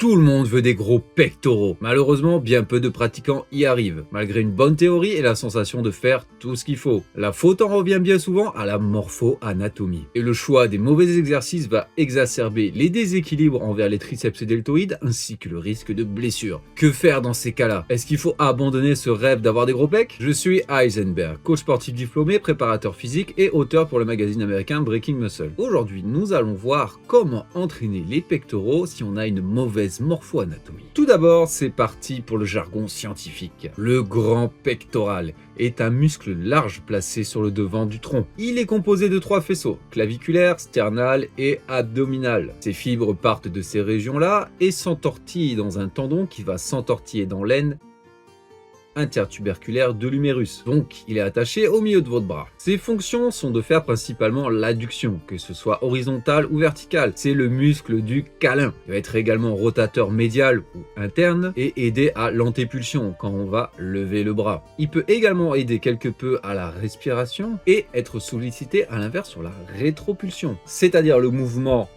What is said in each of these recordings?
Tout le monde veut des gros pectoraux. Malheureusement, bien peu de pratiquants y arrivent, malgré une bonne théorie et la sensation de faire tout ce qu'il faut. La faute en revient bien souvent à la morpho-anatomie. Et le choix des mauvais exercices va exacerber les déséquilibres envers les triceps et deltoïdes, ainsi que le risque de blessure. Que faire dans ces cas-là? Est-ce qu'il faut abandonner ce rêve d'avoir des gros pecs? Je suis Heisenberg, coach sportif diplômé, préparateur physique et auteur pour le magazine américain Breaking Muscle. Aujourd'hui, nous allons voir comment entraîner les pectoraux si on a une mauvaise morpho-anatomie. Tout d'abord, c'est parti pour le jargon scientifique. Le grand pectoral est un muscle large placé sur le devant du tronc. Il est composé de 3 faisceaux, claviculaire, sternal et abdominal. Ces fibres partent de ces régions-là et s'entortillent dans un tendon qui va s'entortiller dans l'aine intertuberculaire de l'humérus. Donc, il est attaché au milieu de votre bras. Ses fonctions sont de faire principalement l'adduction, que ce soit horizontale ou verticale. C'est le muscle du câlin. Il va être également rotateur médial ou interne et aider à l'antépulsion quand on va lever le bras. Il peut également aider quelque peu à la respiration et être sollicité à l'inverse sur la rétropulsion, c'est-à-dire le mouvement,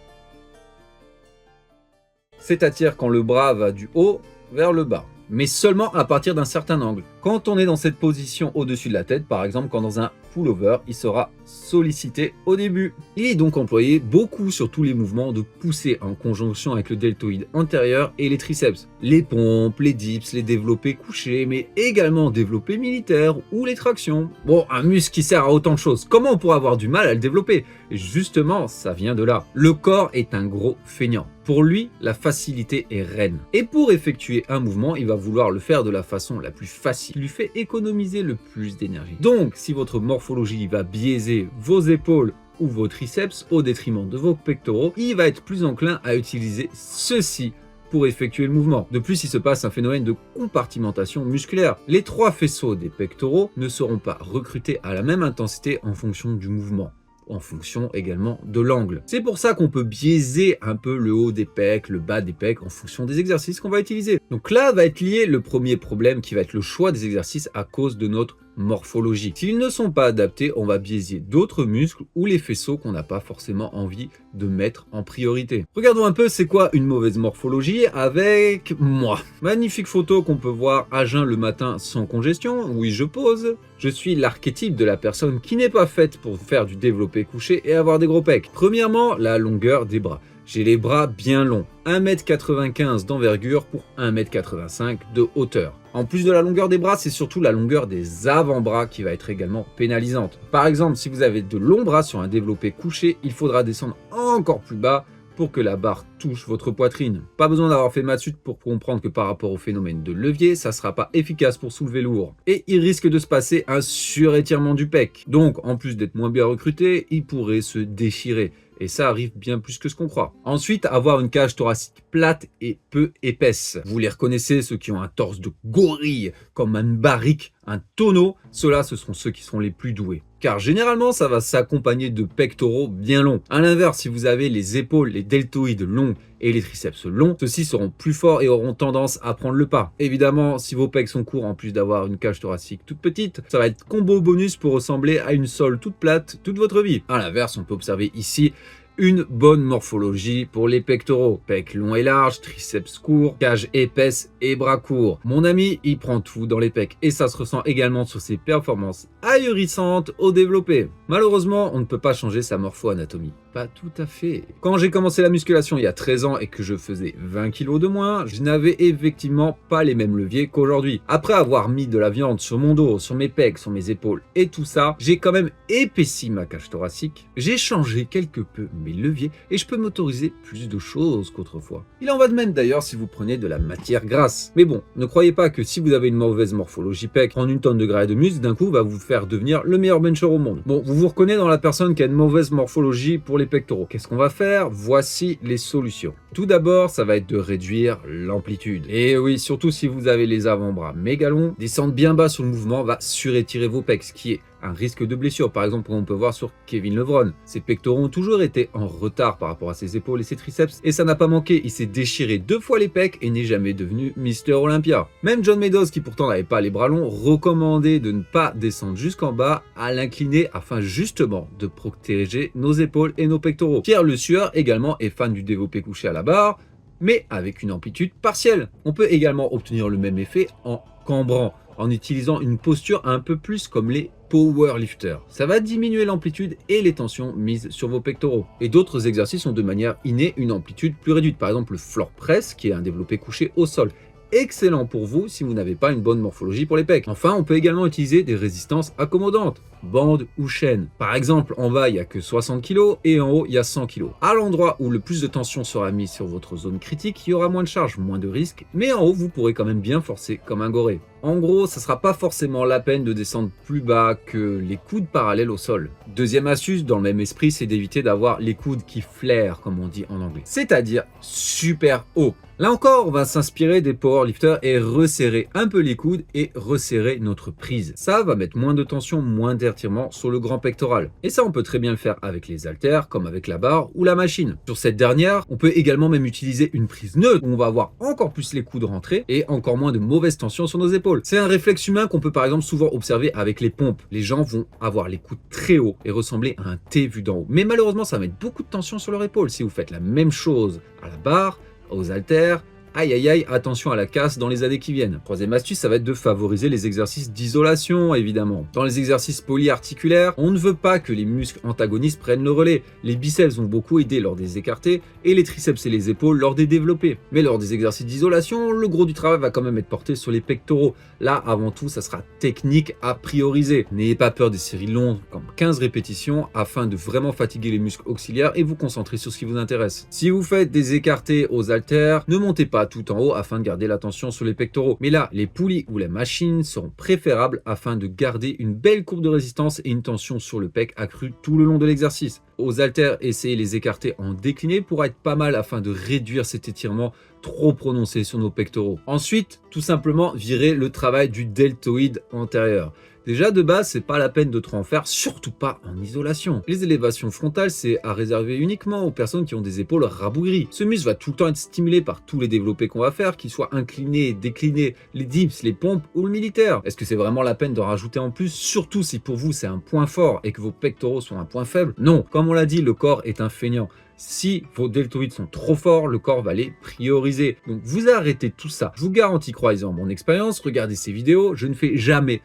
c'est-à-dire quand le bras va du haut vers le bas, mais seulement à partir d'un certain angle. Quand on est dans cette position au-dessus de la tête, par exemple quand dans un pullover, il sera sollicité au début. Il est donc employé beaucoup sur tous les mouvements de poussée en conjonction avec le deltoïde antérieur et les triceps. Les pompes, les dips, les développés couchés, mais également développés militaires ou les tractions. Bon, un muscle qui sert à autant de choses, comment on pourrait avoir du mal à le développer? Et justement, ça vient de là. Le corps est un gros feignant. Pour lui, la facilité est reine. Et pour effectuer un mouvement, il va vouloir le faire de la façon la plus facile, qui lui fait économiser le plus d'énergie. Donc, si votre morphologie va biaiser vos épaules ou vos triceps au détriment de vos pectoraux, il va être plus enclin à utiliser ceci pour effectuer le mouvement. De plus, il se passe un phénomène de compartimentation musculaire. Les 3 faisceaux des pectoraux ne seront pas recrutés à la même intensité en fonction du mouvement, en fonction également de l'angle. C'est pour ça qu'on peut biaiser un peu le haut des pecs, le bas des pecs en fonction des exercices qu'on va utiliser. Donc là va être lié le premier problème qui va être le choix des exercices à cause de notre morphologie. S'ils ne sont pas adaptés, on va biaiser d'autres muscles ou les faisceaux qu'on n'a pas forcément envie de mettre en priorité. Regardons un peu c'est quoi une mauvaise morphologie avec moi. Magnifique photo qu'on peut voir à jeun le matin sans congestion. Oui, je pose. Je suis l'archétype de la personne qui n'est pas faite pour faire du développé couché et avoir des gros pecs. Premièrement, la longueur des bras. J'ai les bras bien longs, 1,95 m d'envergure pour 1,85 m de hauteur. En plus de la longueur des bras, c'est surtout la longueur des avant-bras qui va être également pénalisante. Par exemple, si vous avez de longs bras sur un développé couché, il faudra descendre encore plus bas pour que la barre touche votre poitrine. Pas besoin d'avoir fait maths sup pour comprendre que par rapport au phénomène de levier, ça ne sera pas efficace pour soulever lourd. Et il risque de se passer un surétirement du pec. Donc, en plus d'être moins bien recruté, il pourrait se déchirer. Et ça arrive bien plus que ce qu'on croit. Ensuite, avoir une cage thoracique plate et peu épaisse. Vous les reconnaissez, ceux qui ont un torse de gorille, comme une barrique, un tonneau. Ceux-là, ce seront ceux qui seront les plus doués. Car généralement, ça va s'accompagner de pectoraux bien longs. A l'inverse, si vous avez les épaules, les deltoïdes longs et les triceps longs, ceux-ci seront plus forts et auront tendance à prendre le pas. Évidemment, si vos pecs sont courts, en plus d'avoir une cage thoracique toute petite, ça va être combo bonus pour ressembler à une sole toute plate toute votre vie. A l'inverse, on peut observer ici une bonne morphologie pour les pectoraux. Pecs longs et larges, triceps courts, cage épaisse et bras courts. Mon ami, il prend tout dans les pecs et ça se ressent également sur ses performances ahurissantes au développé. Malheureusement, on ne peut pas changer sa morpho-anatomie. Pas tout à fait. Quand j'ai commencé la musculation il y a 13 ans et que je faisais 20 kg de moins, je n'avais effectivement pas les mêmes leviers qu'aujourd'hui. Après avoir mis de la viande sur mon dos, sur mes pecs, sur mes épaules et tout ça, j'ai quand même épaissi ma cage thoracique. J'ai changé quelque peu mes leviers et je peux m'autoriser plus de choses qu'autrefois. Il en va de même d'ailleurs si vous prenez de la matière grasse. Mais bon, ne croyez pas que si vous avez une mauvaise morphologie pec, prendre une tonne de gras et de muscle d'un coup va vous faire devenir le meilleur bencher au monde. Bon, vous vous reconnaissez dans la personne qui a une mauvaise morphologie pour les pectoraux. Qu'est-ce qu'on va faire? Voici les solutions. Tout d'abord, ça va être de réduire l'amplitude. Et oui, surtout si vous avez les avant-bras méga longs, descendre bien bas sur le mouvement va surétirer vos pecs, ce qui est un risque de blessure. Par exemple, comme on peut voir sur Kevin Levrone. Ses pectoraux ont toujours été en retard par rapport à ses épaules et ses triceps. Et ça n'a pas manqué. Il s'est déchiré 2 fois les pecs et n'est jamais devenu Mister Olympia. Même John Meadows, qui pourtant n'avait pas les bras longs, recommandait de ne pas descendre jusqu'en bas, à l'incliner afin justement de protéger nos épaules et nos pectoraux. Pierre Le Sueur également est fan du développé couché à la barre. mais avec une amplitude partielle. On peut également obtenir le même effet en cambrant, en utilisant une posture un peu plus comme les powerlifters. Ça va diminuer l'amplitude et les tensions mises sur vos pectoraux. Et d'autres exercices ont de manière innée une amplitude plus réduite. Par exemple le floor press, qui est un développé couché au sol. Excellent pour vous si vous n'avez pas une bonne morphologie pour les pecs. Enfin, on peut également utiliser des résistances accommodantes, bandes ou chaînes. Par exemple, en bas, il n'y a que 60 kg et en haut, il y a 100 kg. À l'endroit où le plus de tension sera mise sur votre zone critique, il y aura moins de charge, moins de risques, mais en haut, vous pourrez quand même bien forcer comme un goré. En gros, ça ne sera pas forcément la peine de descendre plus bas que les coudes parallèles au sol. Deuxième astuce, dans le même esprit, c'est d'éviter d'avoir les coudes qui flairent, comme on dit en anglais. C'est-à-dire super haut. Là encore, on va s'inspirer des powerlifters et resserrer un peu les coudes et resserrer notre prise. Ça va mettre moins de tension, moins d'étirement sur le grand pectoral. Et ça, on peut très bien le faire avec les haltères, comme avec la barre ou la machine. Sur cette dernière, on peut également même utiliser une prise neutre où on va avoir encore plus les coudes rentrés et encore moins de mauvaise tension sur nos épaules. C'est un réflexe humain qu'on peut par exemple souvent observer avec les pompes. Les gens vont avoir les coudes très hauts et ressembler à un T vu d'en haut. Mais malheureusement, ça va mettre beaucoup de tension sur leur épaule. Si vous faites la même chose à la barre, aux haltères, aïe aïe aïe, attention à la casse dans les années qui viennent. Troisième astuce, ça va être de favoriser les exercices d'isolation, évidemment. Dans les exercices polyarticulaires, on ne veut pas que les muscles antagonistes prennent le relais. Les biceps vont beaucoup aider lors des écartés et les triceps et les épaules lors des développés. Mais lors des exercices d'isolation, le gros du travail va quand même être porté sur les pectoraux. Là, avant tout, ça sera technique à prioriser. N'ayez pas peur des séries longues, comme 15 répétitions, afin de vraiment fatiguer les muscles auxiliaires et vous concentrer sur ce qui vous intéresse. Si vous faites des écartés aux haltères, ne montez pas tout en haut afin de garder la tension sur les pectoraux. Mais là, les poulies ou les machines seront préférables afin de garder une belle courbe de résistance et une tension sur le pec accrue tout le long de l'exercice. Aux haltères, essayez les écarter en décliné pour être pas mal afin de réduire cet étirement trop prononcé sur nos pectoraux. Ensuite, tout simplement, virez le travail du deltoïde antérieur. Déjà de base, c'est pas la peine de trop en faire, surtout pas en isolation. Les élévations frontales, c'est à réserver uniquement aux personnes qui ont des épaules rabougries. Ce muscle va tout le temps être stimulé par tous les développés qu'on va faire, qu'ils soient inclinés, déclinés, les dips, les pompes ou le militaire. Est-ce que c'est vraiment la peine d'en rajouter en plus, surtout si pour vous c'est un point fort et que vos pectoraux sont un point faible? Non, comme on l'a dit, le corps est un feignant. Si vos deltoïdes sont trop forts, le corps va les prioriser. Donc vous arrêtez tout ça. Je vous garantis, croyez-en mon expérience, regardez ces vidéos, je ne fais jamais,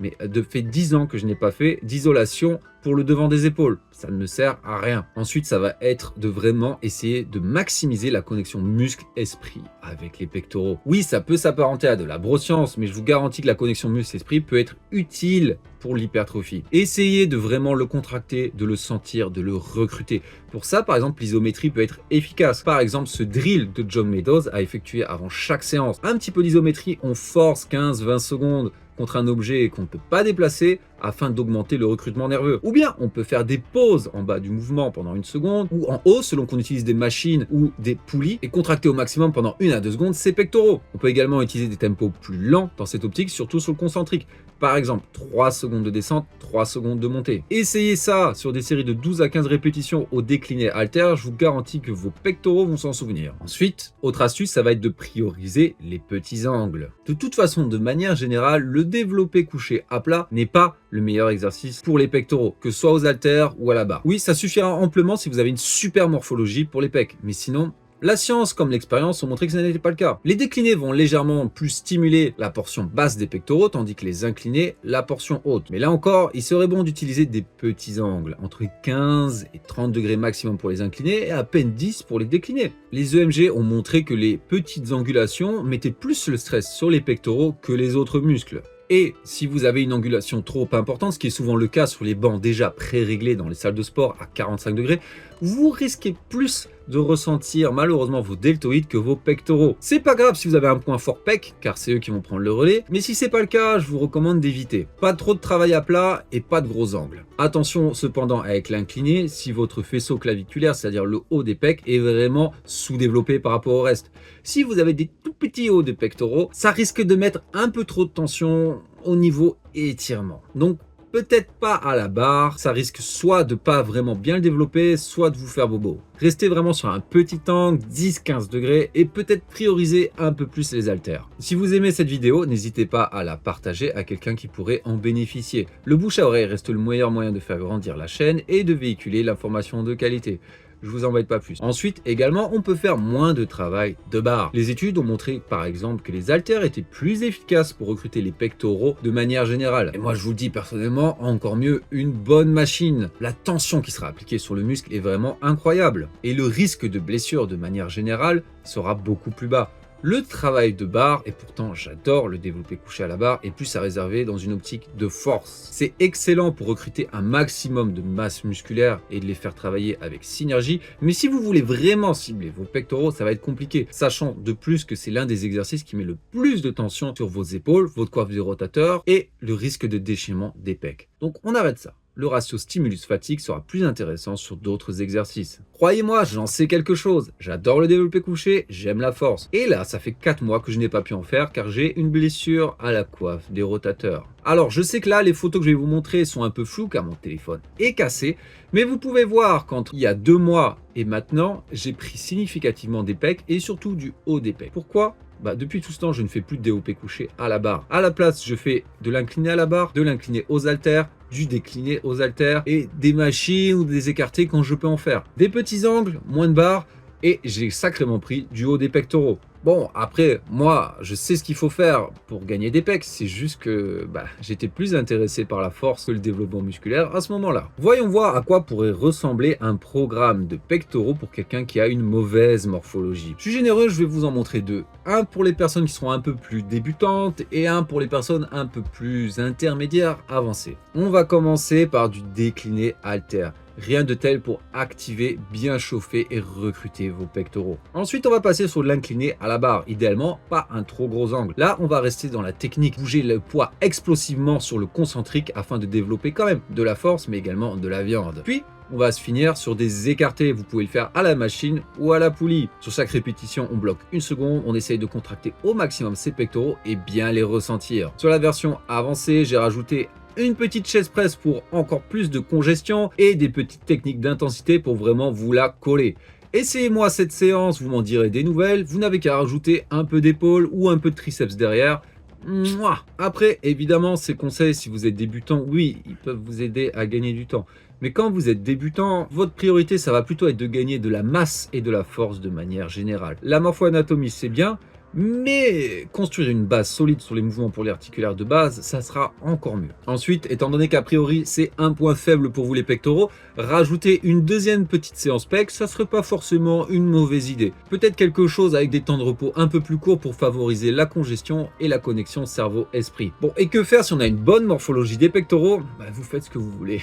mais de fait 10 ans que je n'ai pas fait d'isolation pour le devant des épaules. Ça ne me sert à rien. Ensuite, ça va être de vraiment essayer de maximiser la connexion muscle-esprit avec les pectoraux. Oui, ça peut s'apparenter à de la broscience, mais je vous garantis que la connexion muscle-esprit peut être utile pour l'hypertrophie. Essayez de vraiment le contracter, de le sentir, de le recruter. Pour ça, par exemple, l'isométrie peut être efficace. Par exemple, ce drill de John Meadows à effectuer avant chaque séance. Un petit peu d'isométrie, on force 15-20 secondes contre un objet qu'on ne peut pas déplacer afin d'augmenter le recrutement nerveux. Ou bien on peut faire des pauses en bas du mouvement pendant 1 seconde ou en haut selon qu'on utilise des machines ou des poulies et contracter au maximum pendant 1 à 2 secondes ses pectoraux. On peut également utiliser des tempos plus lents dans cette optique, surtout sur le concentrique. Par exemple, 3 secondes de descente, 3 secondes de montée. Essayez ça sur des séries de 12 à 15 répétitions au décliné haltère, je vous garantis que vos pectoraux vont s'en souvenir. Ensuite, autre astuce, ça va être de prioriser les petits angles. De toute façon, de manière générale, le développé couché à plat n'est pas le meilleur exercice pour les pectoraux, que ce soit aux haltères ou à la barre. Oui, ça suffira amplement si vous avez une super morphologie pour les pecs, mais sinon, la science comme l'expérience ont montré que ce n'était pas le cas. Les déclinés vont légèrement plus stimuler la portion basse des pectoraux, tandis que les inclinés, la portion haute. Mais là encore, il serait bon d'utiliser des petits angles, entre 15 et 30 degrés maximum pour les inclinés et à peine 10 pour les déclinés. Les EMG ont montré que les petites angulations mettaient plus le stress sur les pectoraux que les autres muscles. Et si vous avez une angulation trop importante, ce qui est souvent le cas sur les bancs déjà pré-réglés dans les salles de sport à 45 degrés, vous risquez plus de ressentir malheureusement vos deltoïdes que vos pectoraux. C'est pas grave si vous avez un point fort pec, car c'est eux qui vont prendre le relais, mais si c'est pas le cas, je vous recommande d'éviter. Pas trop de travail à plat et pas de gros angles. Attention cependant avec l'incliné, si votre faisceau claviculaire, c'est-à-dire le haut des pecs, est vraiment sous-développé par rapport au reste. Si vous avez des tout petits hauts des pectoraux, ça risque de mettre un peu trop de tension au niveau étirement. Donc peut-être pas à la barre, ça risque soit de pas vraiment bien le développer, soit de vous faire bobo. Restez vraiment sur un petit angle, 10-15 degrés, et peut-être prioriser un peu plus les haltères. Si vous aimez cette vidéo, n'hésitez pas à la partager à quelqu'un qui pourrait en bénéficier. Le bouche à oreille reste le meilleur moyen de faire grandir la chaîne et de véhiculer l'information de qualité. je vous embête pas plus. Ensuite, également, on peut faire moins de travail de barre. Les études ont montré, par exemple, que les haltères étaient plus efficaces pour recruter les pectoraux de manière générale. Et moi, je vous le dis personnellement, encore mieux, une bonne machine. La tension qui sera appliquée sur le muscle est vraiment incroyable. Et le risque de blessure de manière générale sera beaucoup plus bas. Le travail de barre, et pourtant j'adore le développé couché à la barre, est plus à réserver dans une optique de force. C'est excellent pour recruter un maximum de masse musculaire et de les faire travailler avec synergie, mais si vous voulez vraiment cibler vos pectoraux, ça va être compliqué, sachant de plus que c'est l'un des exercices qui met le plus de tension sur vos épaules, votre coiffe du rotateur et le risque de déchirement des pecs. Donc on arrête ça. Le ratio stimulus-fatigue sera plus intéressant sur d'autres exercices. Croyez-moi, j'en sais quelque chose. J'adore le développé couché, j'aime la force. Et là, ça fait 4 mois que je n'ai pas pu en faire car j'ai une blessure à la coiffe des rotateurs. Alors, je sais que là, les photos que je vais vous montrer sont un peu floues car mon téléphone est cassé, mais vous pouvez voir qu'entre il y a 2 mois et maintenant, j'ai pris significativement des pecs et surtout du haut des pecs. Pourquoi ? Depuis tout ce temps, je ne fais plus de développé couché à la barre. À la place, je fais de l'incliné à la barre, de l'incliné aux haltères, du décliné aux haltères et des machines ou des écartés quand je peux en faire. Des petits angles, moins de barres et j'ai sacrément pris du haut des pectoraux. Bon, après, moi, je sais ce qu'il faut faire pour gagner des pecs. C'est juste que j'étais plus intéressé par la force que le développement musculaire à ce moment-là. Voyons voir à quoi pourrait ressembler un programme de pectoraux pour quelqu'un qui a une mauvaise morphologie. Je suis généreux, je vais vous en montrer 2. Un pour les personnes qui seront un peu plus débutantes et un pour les personnes un peu plus intermédiaires avancées. On va commencer par du décliné haltère. Rien de tel pour activer, bien chauffer et recruter vos pectoraux. Ensuite, on va passer sur l'incliné à la barre. Idéalement, pas un trop gros angle. Là, on va rester dans la technique, bouger le poids explosivement sur le concentrique afin de développer quand même de la force, mais également de la viande. Puis, on va se finir sur des écartés. Vous pouvez le faire à la machine ou à la poulie. Sur chaque répétition, on bloque 1 seconde. On essaye de contracter au maximum ses pectoraux et bien les ressentir. Sur la version avancée, j'ai rajouté une petite chaise presse pour encore plus de congestion et des petites techniques d'intensité pour vraiment vous la coller. Essayez-moi cette séance, vous m'en direz des nouvelles. Vous n'avez qu'à rajouter un peu d'épaule ou un peu de triceps derrière. Mouah. Après, évidemment, ces conseils, si vous êtes débutant, oui, ils peuvent vous aider à gagner du temps. Mais quand vous êtes débutant, votre priorité, ça va plutôt être de gagner de la masse et de la force de manière générale. La morpho-anatomie, c'est bien, mais construire une base solide sur les mouvements pour les articulaires de base, ça sera encore mieux. Ensuite, étant donné qu'a priori c'est un point faible pour vous les pectoraux, rajouter une deuxième petite séance pec, ça serait pas forcément une mauvaise idée. Peut-être quelque chose avec des temps de repos un peu plus courts pour favoriser la congestion et la connexion cerveau-esprit. Bon, et que faire si on a une bonne morphologie des pectoraux ? Vous faites ce que vous voulez.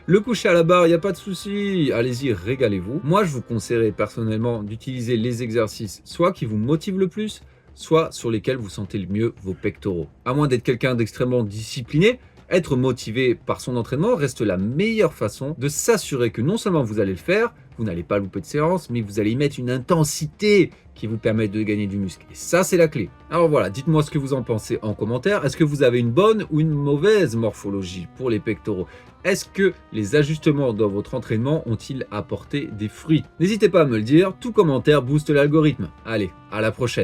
Le coucher à la barre, il n'y a pas de souci, allez-y, régalez-vous. Moi, je vous conseillerais personnellement d'utiliser les exercices soit qui vous motivent le plus, soit sur lesquels vous sentez le mieux vos pectoraux. À moins d'être quelqu'un d'extrêmement discipliné, être motivé par son entraînement reste la meilleure façon de s'assurer que non seulement vous allez le faire, vous n'allez pas louper de séance, mais vous allez y mettre une intensité qui vous permet de gagner du muscle. Et ça, c'est la clé. Alors voilà, dites-moi ce que vous en pensez en commentaire. Est-ce que vous avez une bonne ou une mauvaise morphologie pour les pectoraux ? Est-ce que les ajustements dans votre entraînement ont-ils apporté des fruits ? N'hésitez pas à me le dire, tout commentaire booste l'algorithme. Allez, à la prochaine.